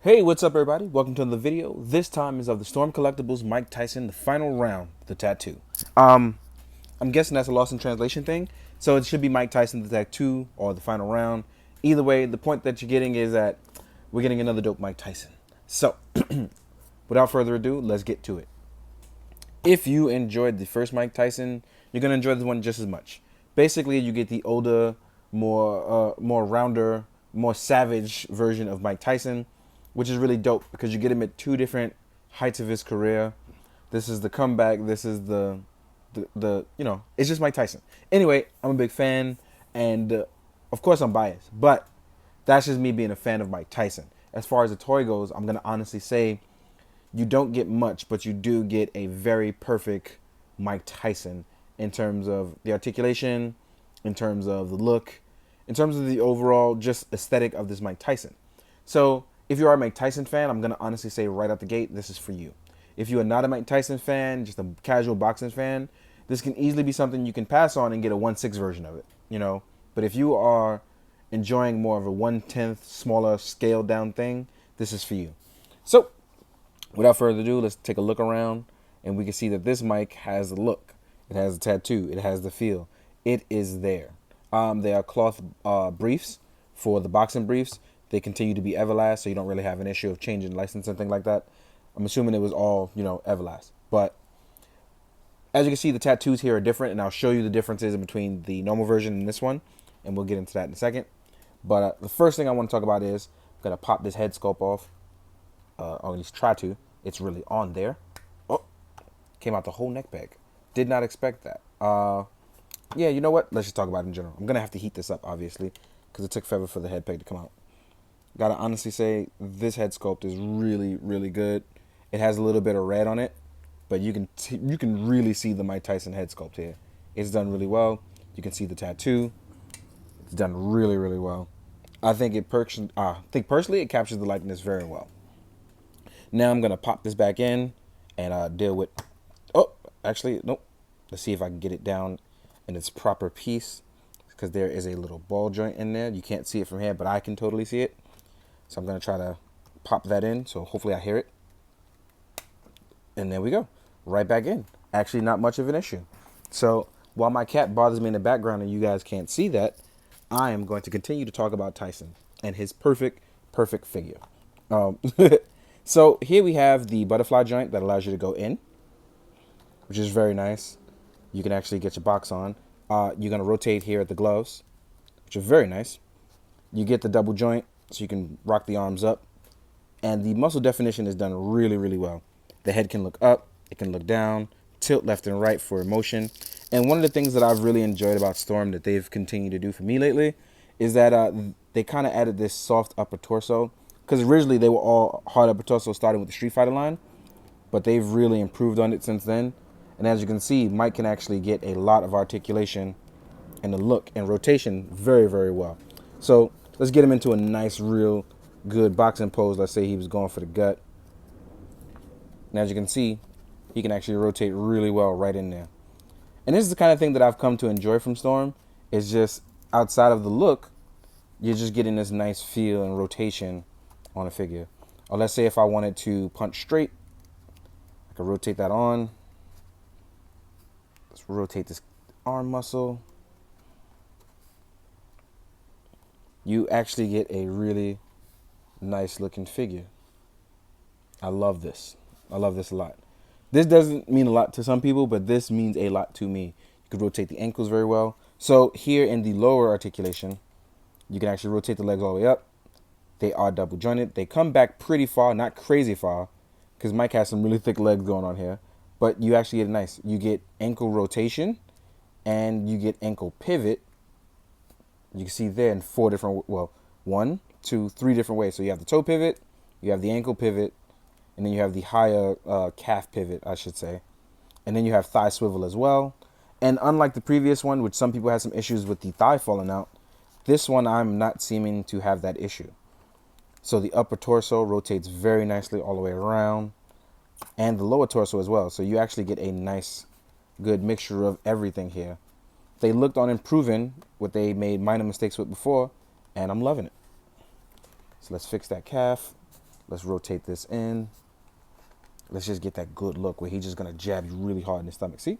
Hey, what's up everybody? Welcome to another video. This time is of the Storm Collectibles Mike Tyson, the final round, the tattoo. I'm guessing that's a lost in translation thing. So it should be Mike Tyson, the tattoo, or the final round. Either way, the point that you're getting is that we're getting another dope Mike Tyson. So, without further ado, let's get to it. If you enjoyed the first Mike Tyson, you're gonna enjoy this one just as much. Basically, you get the older, more rounder, more savage version of Mike Tyson, which is really dope because you get him at two different heights of his career. This is the comeback. This is the it's just Mike Tyson. Anyway, I'm a big fan, and of course I'm biased, but that's just me being a fan of Mike Tyson. As far as the toy goes, I'm gonna honestly say you don't get much, but you do get a very perfect Mike Tyson in terms of the articulation, in terms of the look, in terms of the overall just aesthetic of this Mike Tyson. So if you are a Mike Tyson fan, I'm going to honestly say right out the gate, this is for you. If you are not a Mike Tyson fan, just a casual boxing fan, this can easily be something you can pass on and get a 1/6 version of it. But if you are enjoying more of a 1/10 smaller scaled down thing, this is for you. So without further ado, let's take a look around and we can see that this Mike has the look. It has the tattoo. It has the feel. It is there. They are cloth briefs for the boxing briefs. They continue to be Everlast, so you don't really have an issue of changing license and things like that. I'm assuming it was all, Everlast. But as you can see, the tattoos here are different, and I'll show you the differences in between the normal version and this one, and we'll get into that in a second. But the first thing I want to talk about is I'm going to pop this head sculpt off, or at least try to. It's really on there. Oh, came out the whole neck peg. Did not expect that. Yeah, you know what? Let's just talk about it in general. I'm going to have to heat this up, obviously, because it took forever for the head peg to come out. Gotta honestly say, this head sculpt is really, really good. It has a little bit of red on it, but you can really see the Mike Tyson head sculpt here. It's done really well. You can see the tattoo. It's done really, really well. I think personally it captures the likeness very well. Now I'm gonna pop this back in and deal with. Oh, actually, nope. Let's see if I can get it down in its proper piece, because there is a little ball joint in there. You can't see it from here, but I can totally see it. So I'm going to try to pop that in, so hopefully I hear it. And there we go. Right back in. Actually not much of an issue. So while my cat bothers me in the background and you guys can't see that, I am going to continue to talk about Tyson and his perfect figure. So here we have the butterfly joint that allows you to go in, which is very nice. You can actually get your box on. You're going to rotate here at the gloves, which are very nice. You get the double joint, so you can rock the arms up. And the muscle definition is done really, really well. The head can look up, it can look down, tilt left and right for motion. And one of the things that I've really enjoyed about Storm that they've continued to do for me lately is that they kind of added this soft upper torso. Because originally they were all hard upper torso starting with the Street Fighter line. But they've really improved on it since then. And as you can see, Mike can actually get a lot of articulation and the look and rotation very, very well. So let's get him into a nice, real good boxing pose. Let's say he was going for the gut. And as you can see, he can actually rotate really well right in there. And this is the kind of thing that I've come to enjoy from Storm. It's just outside of the look, you're just getting this nice feel and rotation on a figure. Or let's say if I wanted to punch straight, I could rotate that on. Let's rotate this arm muscle. You actually get a really nice looking figure. I love this. I love this a lot. This doesn't mean a lot to some people, but this means a lot to me. You can rotate the ankles very well. So here in the lower articulation, you can actually rotate the legs all the way up. They are double jointed. They come back pretty far, not crazy far, because Mike has some really thick legs going on here. But you actually get nice. You get ankle rotation and you get ankle pivot. You can see there in four different, well, 1, 2, 3 different ways. So you have the toe pivot, you have the ankle pivot, and then you have the higher calf pivot, I should say. And then you have thigh swivel as well. And unlike the previous one, which some people had some issues with the thigh falling out, this one I'm not seeming to have that issue. So the upper torso rotates very nicely all the way around, and the lower torso as well. So you actually get a nice, good mixture of everything here. They looked on improving what they made minor mistakes with before, and I'm loving it. So let's fix that calf. Let's rotate this in. Let's just get that good look where he's just going to jab you really hard in the stomach. See?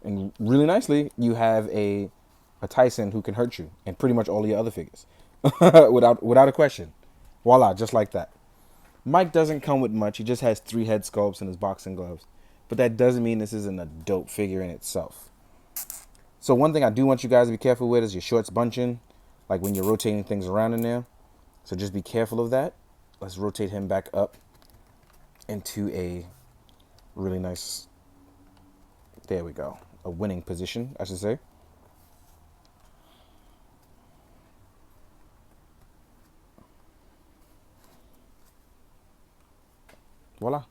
And really nicely, you have a Tyson who can hurt you and pretty much all of your other figures without a question. Voila, just like that. Mike doesn't come with much. He just has 3 head sculpts and his boxing gloves. But that doesn't mean this isn't a dope figure in itself. So one thing I do want you guys to be careful with is your shorts bunching, like when you're rotating things around in there. So just be careful of that. Let's rotate him back up into a really nice, there we go, a winning position, I should say. Voila.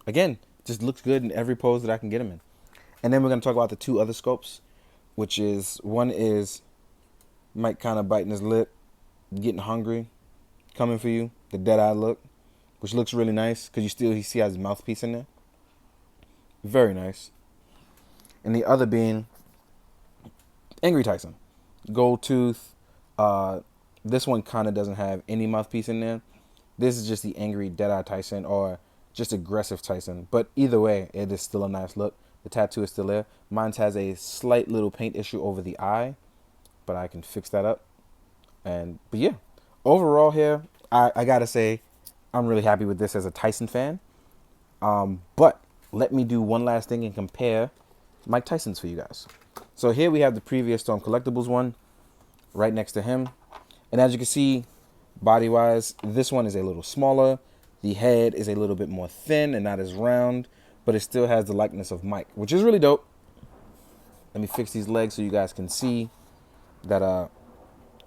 Again, just looks good in every pose that I can get him in. And then we're going to talk about the 2 other sculpts, which is, one is Mike kind of biting his lip, getting hungry, coming for you, the dead-eye look, which looks really nice because you see his mouthpiece in there. Very nice. And the other being Angry Tyson. Gold tooth. This one kind of doesn't have any mouthpiece in there. This is just the angry dead-eye Tyson or just aggressive Tyson. But either way, it is still a nice look. The tattoo is still there. Mine has a slight little paint issue over the eye, but I can fix that up. But yeah, overall here, I gotta say, I'm really happy with this as a Tyson fan. But let me do one last thing and compare Mike Tyson's for you guys. So here we have the previous Storm Collectibles one right next to him. And as you can see, body-wise, this one is a little smaller. The head is a little bit more thin and not as round, but it still has the likeness of Mike, which is really dope. Let me fix these legs so you guys can see that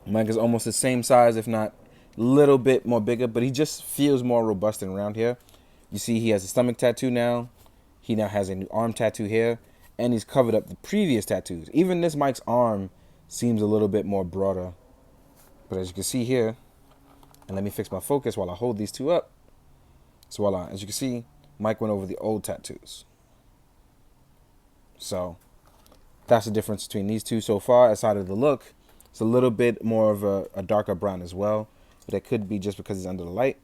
Mike is almost the same size, if not a little bit more bigger, but he just feels more robust and round here. You see he has a stomach tattoo now. He now has a new arm tattoo here, and he's covered up the previous tattoos. Even this Mike's arm seems a little bit more broader. But as you can see here, and let me fix my focus while I hold these 2 up. So voila, as you can see, Mike went over the old tattoos. So that's the difference between these 2 so far. Aside of the look, it's a little bit more of a darker brown as well. But that could be just because he's under the light.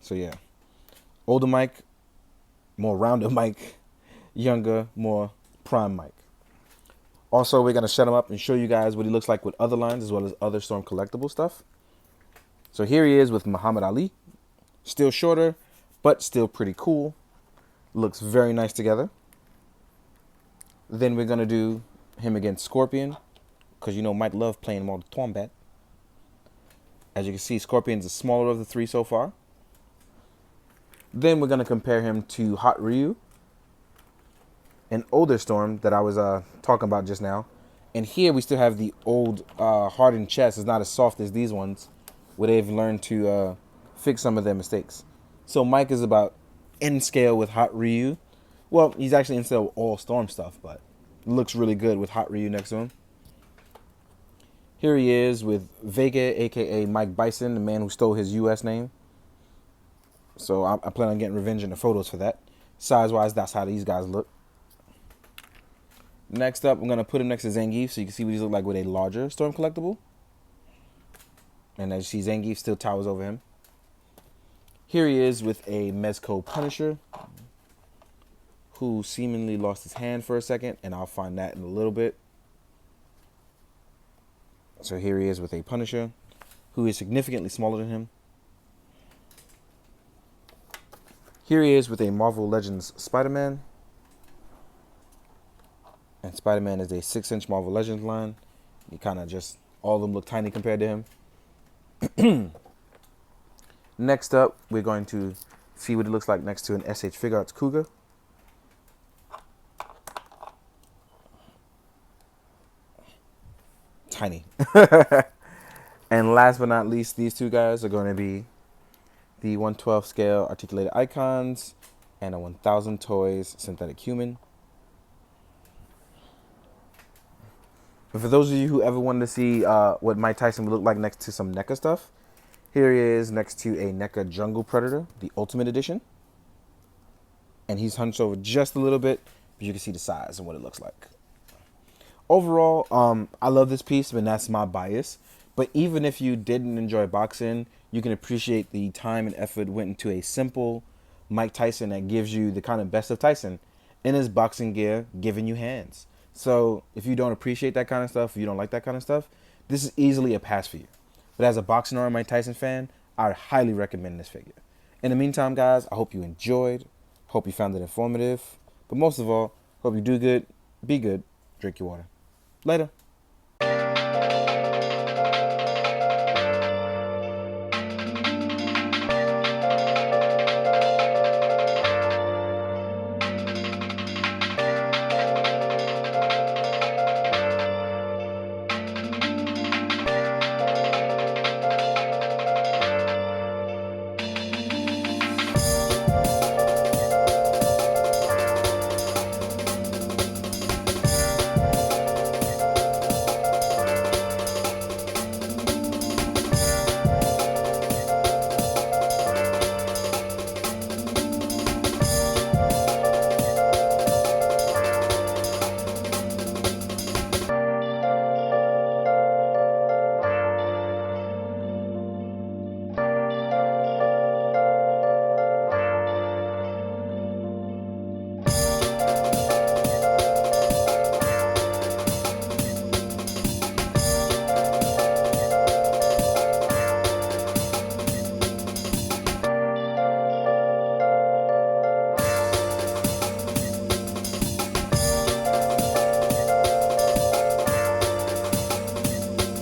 So yeah, older Mike, more rounder Mike, younger, more prime Mike. Also, we're going to shut him up and show you guys what he looks like with other lines as well as other Storm Collectible stuff. So here he is with Muhammad Ali. Still shorter, but still pretty cool. Looks very nice together. Then we're going to do him against Scorpion, because you know Mike loves playing Mortal Kombat. As you can see, Scorpion's the smaller of the 3 so far. Then we're going to compare him to Hot Ryu, an older Storm that I was talking about just now. And here we still have the old hardened chest. It's not as soft as these ones, where they've learned to fix some of their mistakes. So Mike is about in scale with Hot Ryu. Well, he's actually in scale with all Storm stuff, but looks really good with Hot Ryu next to him. Here he is with Vega, a.k.a. Mike Bison, the man who stole his U.S. name. So I plan on getting revenge in the photos for that. Size-wise, that's how these guys look. Next up, I'm going to put him next to Zangief so you can see what he looks like with a larger Storm Collectible. And as you see, Zangief still towers over him. Here he is with a Mezco Punisher, who seemingly lost his hand for a second, and I'll find that in a little bit. So here he is with a Punisher, who is significantly smaller than him. Here he is with a Marvel Legends Spider-Man. And Spider-Man is a 6-inch Marvel Legends line. You kind of just, all of them look tiny compared to him. Next up, we're going to see what it looks like next to an SH Figure Arts Cougar. Tiny. And last but not least, these 2 guys are going to be the 1/12 scale articulated icons and a 1000 toys synthetic human. But for those of you who ever wanted to see what Mike Tyson would look like next to some NECA stuff, here he is next to a NECA Jungle Predator, the Ultimate Edition. And he's hunched over just a little bit, but you can see the size and what it looks like. Overall, I love this piece, and that's my bias. But even if you didn't enjoy boxing, you can appreciate the time and effort went into a simple Mike Tyson that gives you the kind of best of Tyson in his boxing gear, giving you hands. So if you don't appreciate that kind of stuff, if you don't like that kind of stuff, this is easily a pass for you. But as a boxing or a Mike Tyson fan, I highly recommend this figure. In the meantime, guys, I hope you enjoyed. Hope you found it informative. But most of all, hope you do good, be good, drink your water. Later.